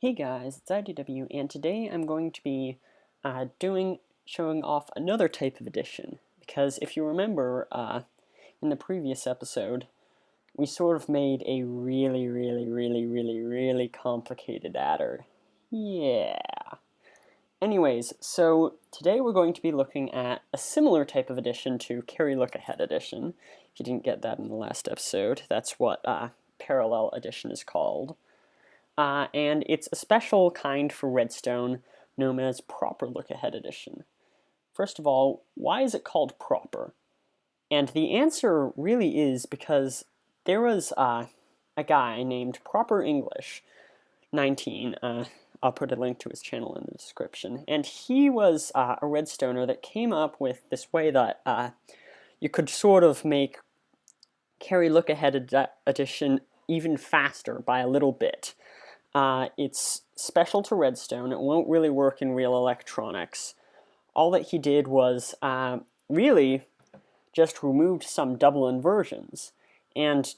Hey guys, it's IDW, and today I'm going to be showing off another type of addition. Because if you remember, in the previous episode, we sort of made a really complicated adder. Yeah. Anyways, so today we're going to be looking at a similar type of addition to Carry-lookahead addition. If you didn't get that in the last episode, that's what parallel addition is called. And it's a special kind for redstone known as proper look-ahead addition. First of all, why is it called proper? And the answer really is because there was a guy named Proper English 19. I'll put a link to his channel in the description. And he was a redstoner that came up with this way that you could sort of make Carry-lookahead addition even faster by a little bit. It's special to redstone. It won't really work in real electronics. All that he did was really just removed some double inversions. And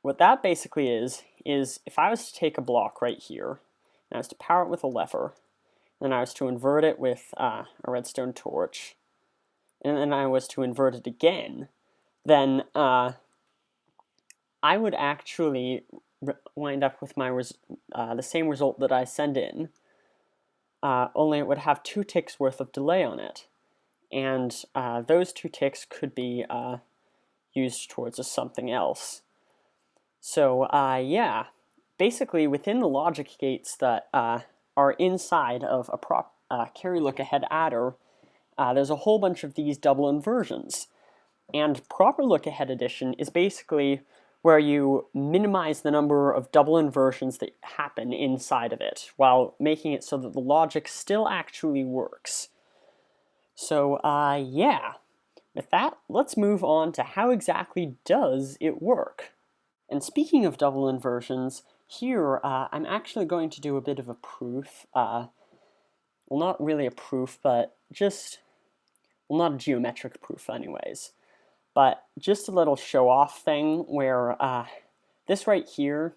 what that basically is if I was to take a block right here, and I was to power it with a lever, and then I was to invert it with a redstone torch, and then I was to invert it again, then I would actually wind up with the same result that I send in, only it would have 2 ticks worth of delay on it. And those 2 ticks could be used towards something else. So yeah, basically within the logic gates that are inside of a carry-lookahead adder, there's a whole bunch of these double inversions. And proper look-ahead addition is basically where you minimize the number of double inversions that happen inside of it, while making it so that the logic still actually works. So, yeah. With that, let's move on to how exactly does it work. And speaking of double inversions, here I'm actually going to do a bit of a proof. Well, not really a proof, but well, not a geometric proof anyways. But just a little show-off thing where this right here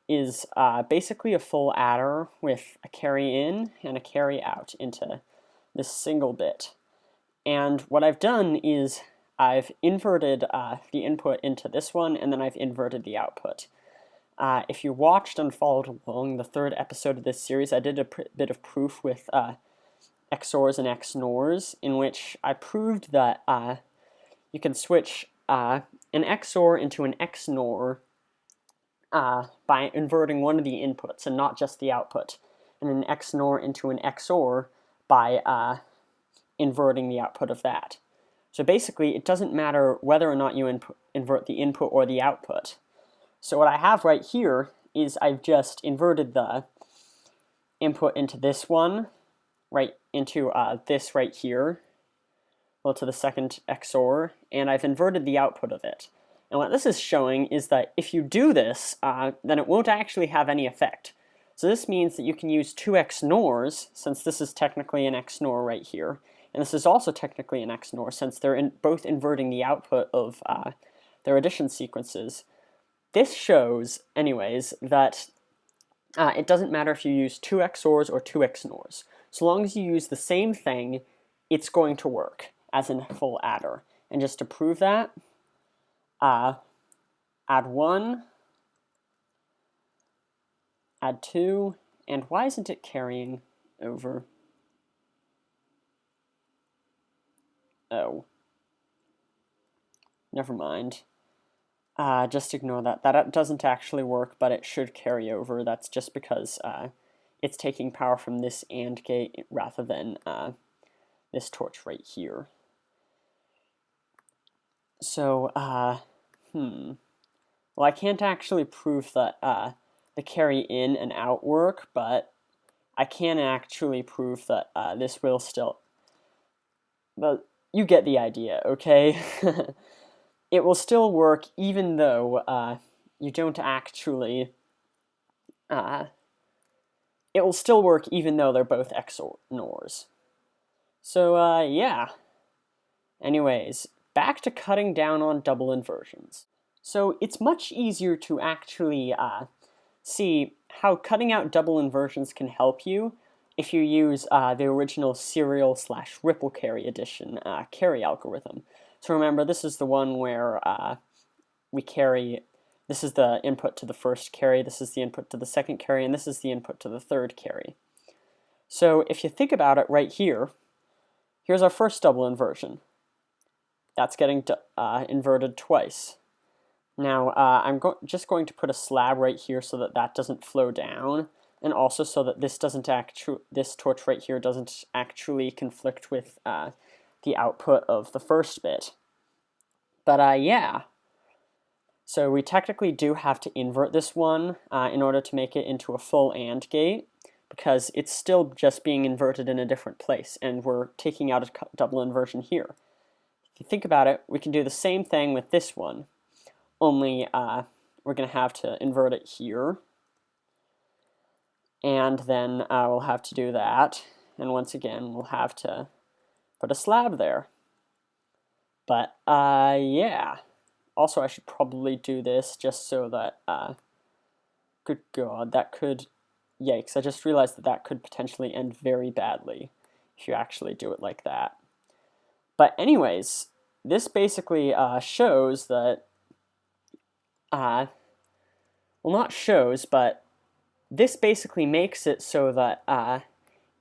is basically a full adder with a carry in and a carry out into this single bit. And what I've done is I've inverted the input into this one, and then I've inverted the output. If you watched and followed along the 3rd episode of this series, I did a bit of proof with XORs and XNORs, in which I proved that you can switch an XOR into an XNOR by inverting one of the inputs and not just the output, and an XNOR into an XOR by inverting the output of that. So basically, it doesn't matter whether or not you invert the input or the output. So what I have right here is I've just inverted the input into this one, right into this right here, well, to the second XOR, and I've inverted the output of it. And what this is showing is that if you do this, then it won't actually have any effect. So this means that you can use 2 XNORs, since this is technically an XNOR right here, and this is also technically an XNOR, since they're both inverting the output of their addition sequences. This shows, anyways, that it doesn't matter if you use 2 XORs or 2 XNORs. So long as you use the same thing, it's going to work as a full adder. And just to prove that, add 1, add 2, and why isn't it carrying over? Oh. Never mind. Just ignore that. That doesn't actually work, but it should carry over. That's just because it's taking power from this AND gate rather than this torch right here. So, well, I can't actually prove that the carry in and out work, but I can actually prove that this will still, but you get the idea, okay? It will still work even though you don't actually, it will still work even though they're both XORs. So, yeah. Anyways, back to cutting down on double inversions. So it's much easier to actually see how cutting out double inversions can help you if you use the original serial/ripple carry addition carry algorithm. So remember, this is the one where we carry, this is the input to the first carry, this is the input to the second carry, and this is the input to the third carry. So if you think about it right here, here's our first double inversion. That's getting inverted twice. Now I'm just going to put a slab right here so that that doesn't flow down, and also so that this this torch right here doesn't actually conflict with the output of the first bit. But yeah, so we technically do have to invert this one in order to make it into a full AND gate, because it's still just being inverted in a different place, and we're taking out a double inversion here. If you think about it, we can do the same thing with this one, only we're going to have to invert it here, and then we'll have to do that, and once again we'll have to put a slab there. But yeah, also I should probably do this just so that, good God, that could, yikes, I just realized that that could potentially end very badly if you actually do it like that. But anyways, this basically shows that, well, not shows, but this basically makes it so that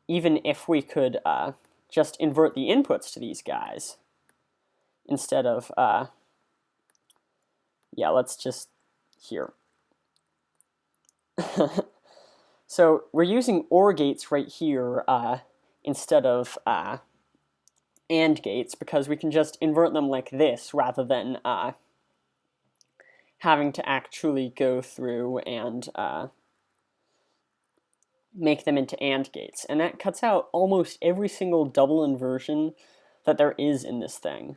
even if we could just invert the inputs to these guys, instead of, yeah, let's just, here. So we're using OR gates right here instead of AND gates, because we can just invert them like this rather than having to actually go through and make them into AND gates. And that cuts out almost every single double inversion that there is in this thing,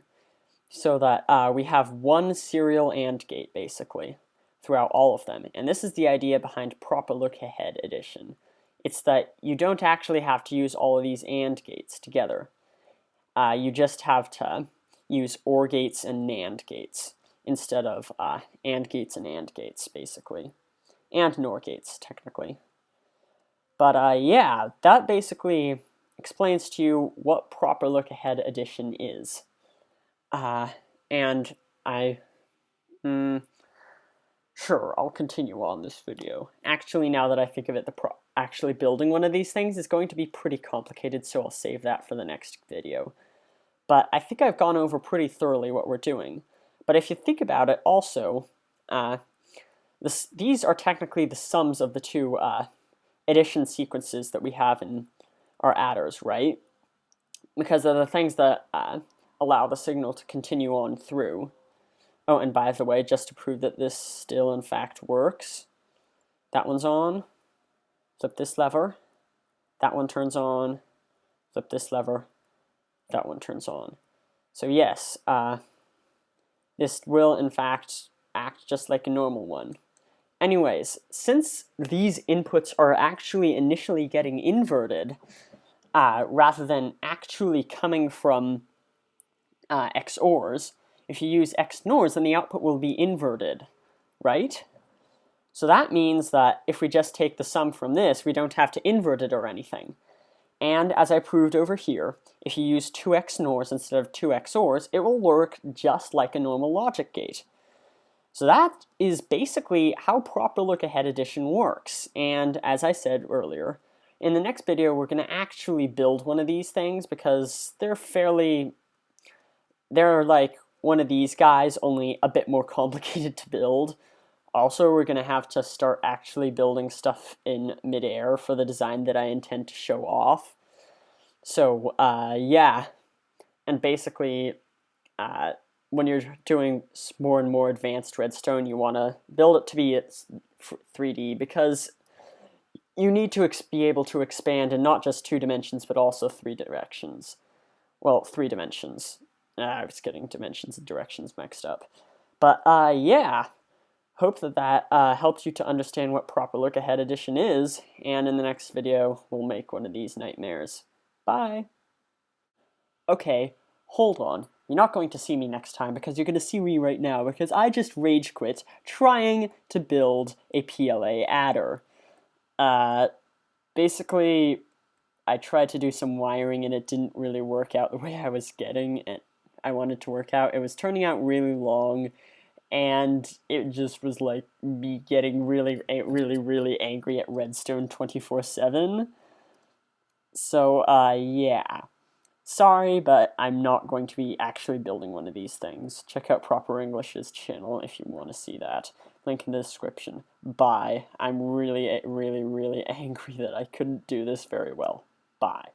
so that we have one serial AND gate basically throughout all of them. And this is the idea behind proper look-ahead addition. It's that you don't actually have to use all of these AND gates together. You just have to use OR gates and NAND gates instead of AND gates and AND gates, basically. And NOR gates, technically. But yeah, that basically explains to you what proper look-ahead addition is. And sure, I'll continue on this video. Actually, now that I think of it, actually building one of these things is going to be pretty complicated, so I'll save that for the next video. But I think I've gone over pretty thoroughly what we're doing. But if you think about it also, these are technically the sums of the two addition sequences that we have in our adders, right? Because they're the things that allow the signal to continue on through. Oh, and by the way, just to prove that this still in fact works, that one's on, flip this lever, that one turns on, flip this lever, that one turns on. So yes, this will in fact act just like a normal one. Anyways, since these inputs are actually initially getting inverted, rather than actually coming from XORs, if you use XNORs, then the output will be inverted, right? So that means that if we just take the sum from this, we don't have to invert it or anything. And as I proved over here, if you use two XNORs instead of two XORs, it will work just like a normal logic gate. So that is basically how proper look-ahead addition works. And as I said earlier, in the next video we're going to actually build one of these things, because they're like one of these guys, only a bit more complicated to build. Also, we're going to have to start actually building stuff in midair for the design that I intend to show off. So, yeah. And basically, when you're doing more and more advanced redstone, you want to build it to be 3D, because you need to be able to expand in not just 2 dimensions, but also 3 directions. Well, 3 dimensions. I was getting dimensions and directions mixed up. But, yeah. Hope that helps you to understand what proper look-ahead addition is, and in the next video, we'll make one of these nightmares. Bye! Okay, hold on. You're not going to see me next time because you're going to see me right now because I just rage quit trying to build a PLA adder. Basically, I tried to do some wiring and it didn't really work out the way I was getting it. I wanted to work out. It was turning out really long, and it just was like me getting really, really angry at Redstone 24/7. So, yeah. Sorry, but I'm not going to be actually building one of these things. Check out Proper English's channel if you want to see that. Link in the description. Bye. I'm really, really angry that I couldn't do this very well. Bye.